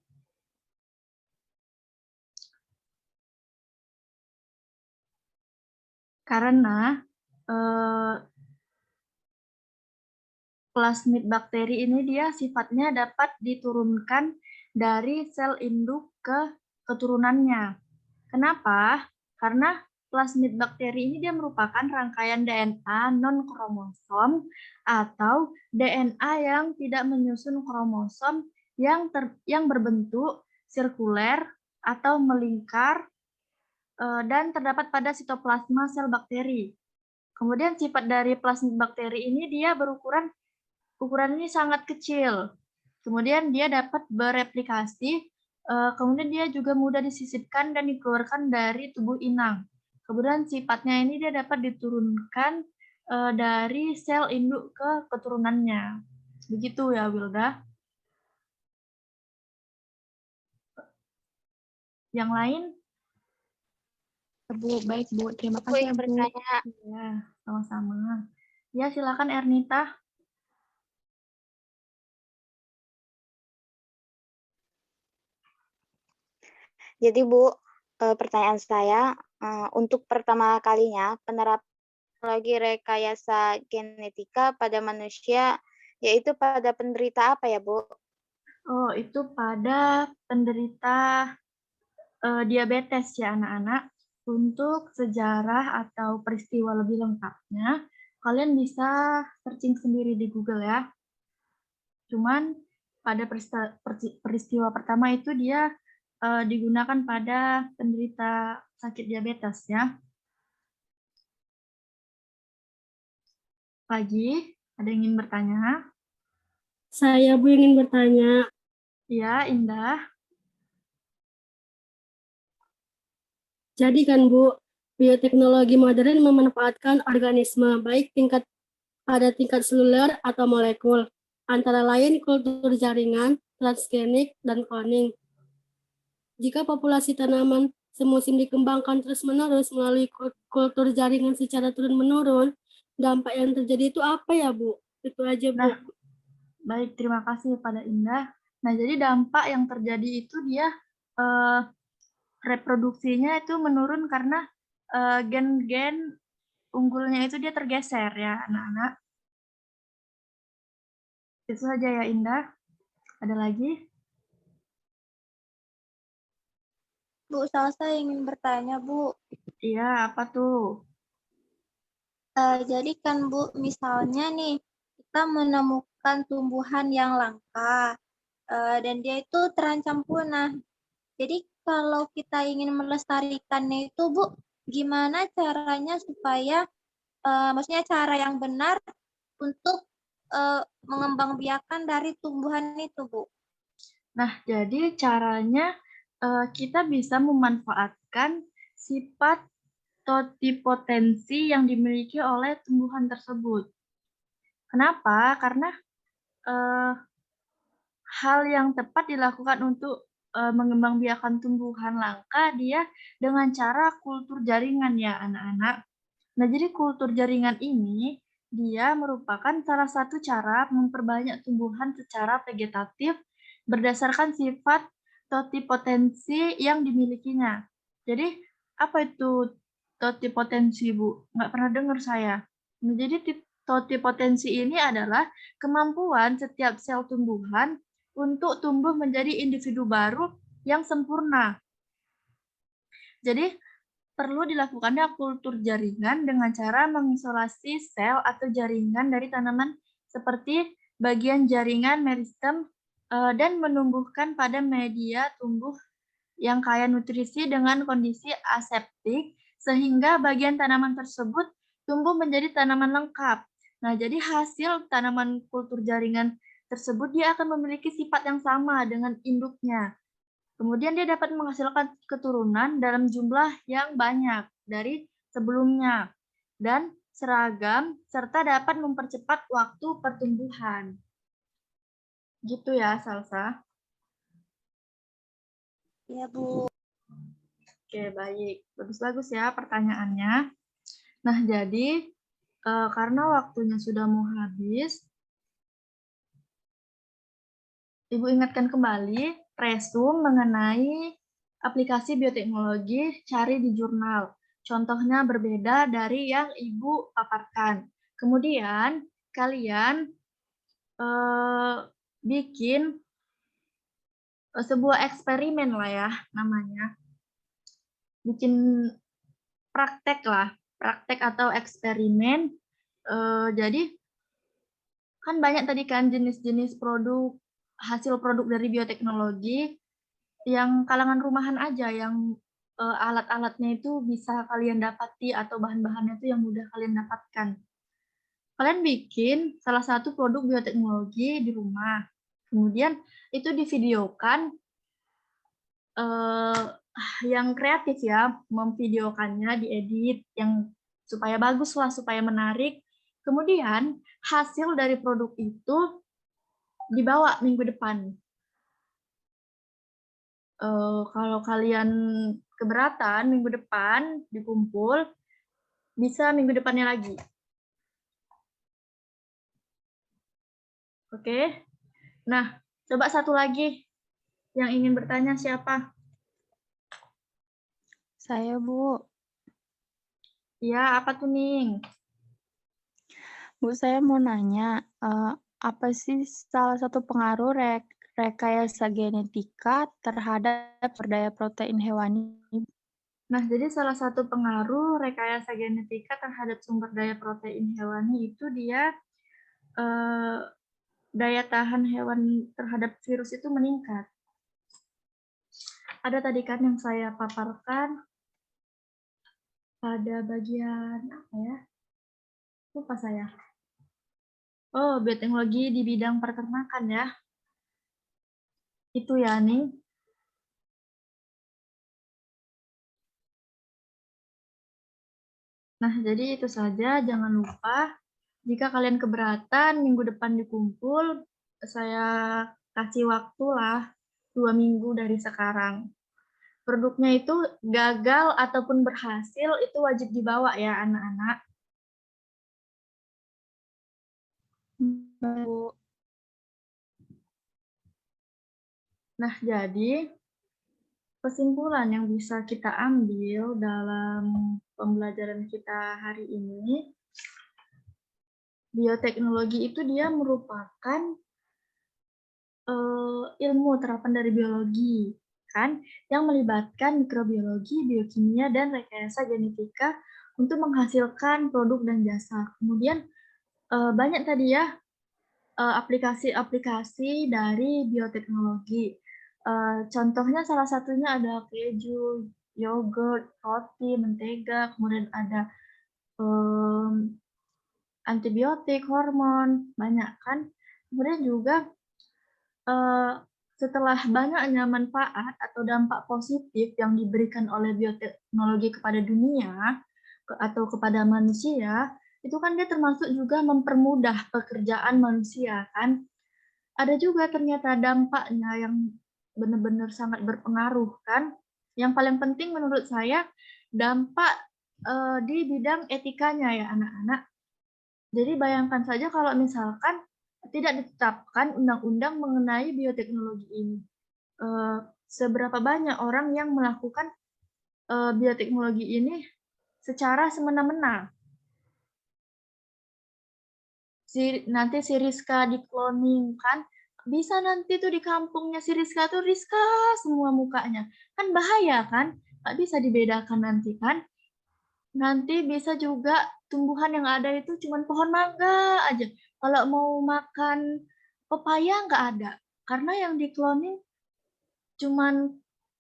karena plasmid bakteri ini dia sifatnya dapat diturunkan dari sel induk ke keturunannya. Kenapa? Karena plasmid bakteri ini dia merupakan rangkaian DNA non-kromosom atau DNA yang tidak menyusun kromosom yang berbentuk sirkuler atau melingkar dan terdapat pada sitoplasma sel bakteri. Kemudian sifat dari plasmid bakteri ini dia ukuran ini sangat kecil. Kemudian dia dapat bereplikasi, kemudian dia juga mudah disisipkan dan dikeluarkan dari tubuh inang. Kemudian sifatnya ini dia dapat diturunkan dari sel induk ke keturunannya. Begitu ya, Wilda. Yang lain? Bu, baik Bu. Terima Aku kasih ingin Bu. bertanya. Ya, sama-sama. Ya, silakan Ernita. Jadi Bu, pertanyaan saya, untuk pertama kalinya penerapan teknologi rekayasa genetika pada manusia, yaitu pada penderita apa ya Bu? Oh, itu pada penderita diabetes ya anak-anak. Untuk sejarah atau peristiwa lebih lengkapnya, kalian bisa searching sendiri di Google ya. Cuman pada peristiwa pertama itu dia digunakan pada penderita sakit diabetes ya. Pagi, ada yang ingin bertanya? Saya Bu ingin bertanya. Ya, Indah. Jadi kan Bu, bioteknologi modern memanfaatkan organisme baik pada tingkat seluler atau molekul, antara lain kultur jaringan, transgenik, dan cloning. Jika populasi tanaman semusim dikembangkan terus-menerus melalui kultur jaringan secara turun-menurun, dampak yang terjadi itu apa ya Bu? Itu aja Bu. Nah, baik, terima kasih pada Indah. Nah, jadi dampak yang terjadi itu dia reproduksinya itu menurun karena gen-gen unggulnya itu dia tergeser ya, anak-anak. Itu saja ya, Indah. Ada lagi? Bu, saya ingin bertanya, Bu. Iya, apa tuh? Jadi kan Bu, misalnya nih, kita menemukan tumbuhan yang langka, dan dia itu terancam punah. Jadi kalau kita ingin melestarikannya itu Bu, gimana caranya supaya, maksudnya cara yang benar untuk mengembangbiakan dari tumbuhan itu Bu? Nah, jadi caranya kita bisa memanfaatkan sifat totipotensi yang dimiliki oleh tumbuhan tersebut. Kenapa? Karena hal yang tepat dilakukan untuk mengembangbiakan tumbuhan langka dia dengan cara kultur jaringan ya anak-anak. Nah, jadi kultur jaringan ini dia merupakan salah satu cara memperbanyak tumbuhan secara vegetatif berdasarkan sifat totipotensi yang dimilikinya. Jadi, apa itu totipotensi, Bu? Nggak pernah dengar saya. Nah, jadi totipotensi ini adalah kemampuan setiap sel tumbuhan untuk tumbuh menjadi individu baru yang sempurna. Jadi, perlu dilakukannya kultur jaringan dengan cara mengisolasi sel atau jaringan dari tanaman seperti bagian jaringan meristem dan menumbuhkan pada media tumbuh yang kaya nutrisi dengan kondisi aseptik sehingga bagian tanaman tersebut tumbuh menjadi tanaman lengkap. Nah, jadi hasil tanaman kultur jaringan tersebut dia akan memiliki sifat yang sama dengan induknya. Kemudian dia dapat menghasilkan keturunan dalam jumlah yang banyak dari sebelumnya dan seragam serta dapat mempercepat waktu pertumbuhan. Gitu ya, Salsa. Iya, Bu. Oke, baik. Bagus-bagus ya pertanyaannya. Nah, jadi karena waktunya sudah mau habis, Ibu ingatkan kembali resum mengenai aplikasi bioteknologi cari di jurnal. Contohnya berbeda dari yang Ibu paparkan. Kemudian kalian bikin sebuah eksperimen lah ya namanya. Bikin praktek lah, praktek atau eksperimen. Jadi kan banyak tadi kan jenis-jenis produk, hasil produk dari bioteknologi yang kalangan rumahan aja, yang alat-alatnya itu bisa kalian dapati atau bahan-bahannya itu yang mudah kalian dapatkan. Kalian bikin salah satu produk bioteknologi di rumah, kemudian itu divideokan, yang kreatif ya, memvideokannya, diedit yang supaya bagus lah, supaya menarik. Kemudian hasil dari produk itu dibawa minggu depan. Kalau kalian keberatan minggu depan dikumpul, bisa minggu depannya lagi. Oke. Nah, coba satu lagi yang ingin bertanya siapa? Saya, Bu. Ya, apa tuh, Ning? Bu, saya mau nanya, apa sih salah satu pengaruh rekayasa genetika terhadap daya protein hewani? Nah, jadi salah satu pengaruh rekayasa genetika terhadap sumber daya protein hewani itu dia daya tahan hewan terhadap virus itu meningkat. Ada tadi kan yang saya paparkan pada bagian apa ya? Lupa saya. Oh, bioteknologi di bidang peternakan ya. Itu ya, Ning. Nah, jadi itu saja. Jangan lupa, jika kalian keberatan, minggu depan dikumpul, saya kasih waktu lah 2 minggu dari sekarang. Produknya itu gagal ataupun berhasil, itu wajib dibawa ya, anak-anak. Bu. Nah, jadi kesimpulan yang bisa kita ambil dalam pembelajaran kita hari ini, bioteknologi itu dia merupakan ilmu terapan dari biologi, kan, yang melibatkan mikrobiologi, biokimia, dan rekayasa genetika untuk menghasilkan produk dan jasa. Kemudian banyak tadi ya aplikasi-aplikasi dari bioteknologi. Contohnya salah satunya ada keju, yogurt, roti, mentega, kemudian ada antibiotik, hormon, banyak kan. Kemudian juga setelah banyaknya manfaat atau dampak positif yang diberikan oleh bioteknologi kepada dunia atau kepada manusia, itu kan dia termasuk juga mempermudah pekerjaan manusia kan. Ada juga ternyata dampaknya yang benar-benar sangat berpengaruh kan. Yang paling penting menurut saya dampak di bidang etikanya ya anak-anak. Jadi bayangkan saja kalau misalkan tidak ditetapkan undang-undang mengenai bioteknologi ini. Seberapa banyak orang yang melakukan bioteknologi ini secara semena-mena. Nanti si Rizka di cloning kan, bisa nanti tuh di kampungnya si Rizka tuh Rizka semua mukanya. Kan bahaya kan, nggak bisa dibedakan nanti kan. Nanti bisa juga tumbuhan yang ada itu cuma pohon mangga aja. Kalau mau makan pepaya nggak ada, karena yang di cloning cuman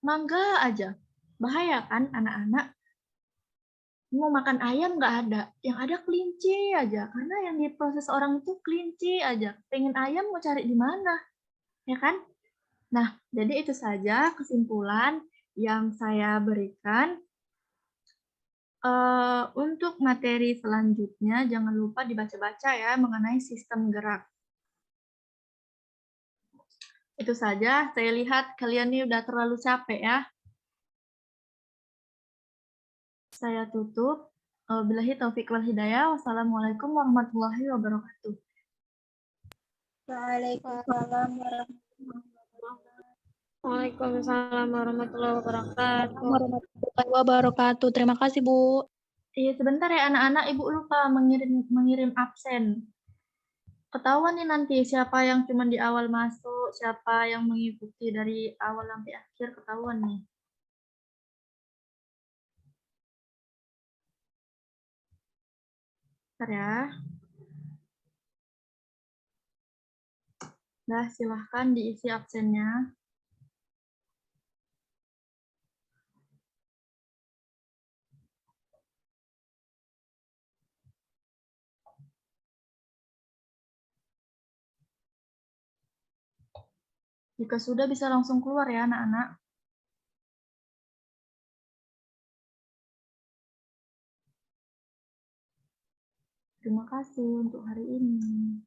mangga aja. Bahaya kan anak-anak? Mau makan ayam nggak ada, yang ada kelinci aja. Karena yang diproses orang itu kelinci aja. Pengen ayam mau cari di mana, ya kan? Nah, jadi itu saja kesimpulan yang saya berikan. Untuk materi selanjutnya, jangan lupa dibaca-baca ya mengenai sistem gerak. Itu saja, saya lihat kalian ini udah terlalu capek ya. Saya tutup. Billahi taufiq wal hidayah. Wassalamualaikum warahmatullahi wabarakatuh. Waalaikumsalam Waalaikumsalam warahmatullahi wabarakatuh. Warahmatullahi wabarakatuh. Terima kasih, Bu. Iya, sebentar ya anak-anak, Ibu lupa mengirim absen. Ketahuan nih nanti siapa yang cuma di awal masuk, siapa yang mengikuti dari awal sampai akhir, ketahuan nih. Bentar ya. Nah, silahkan diisi absennya. Jika sudah bisa langsung keluar ya anak-anak. Terima kasih untuk hari ini.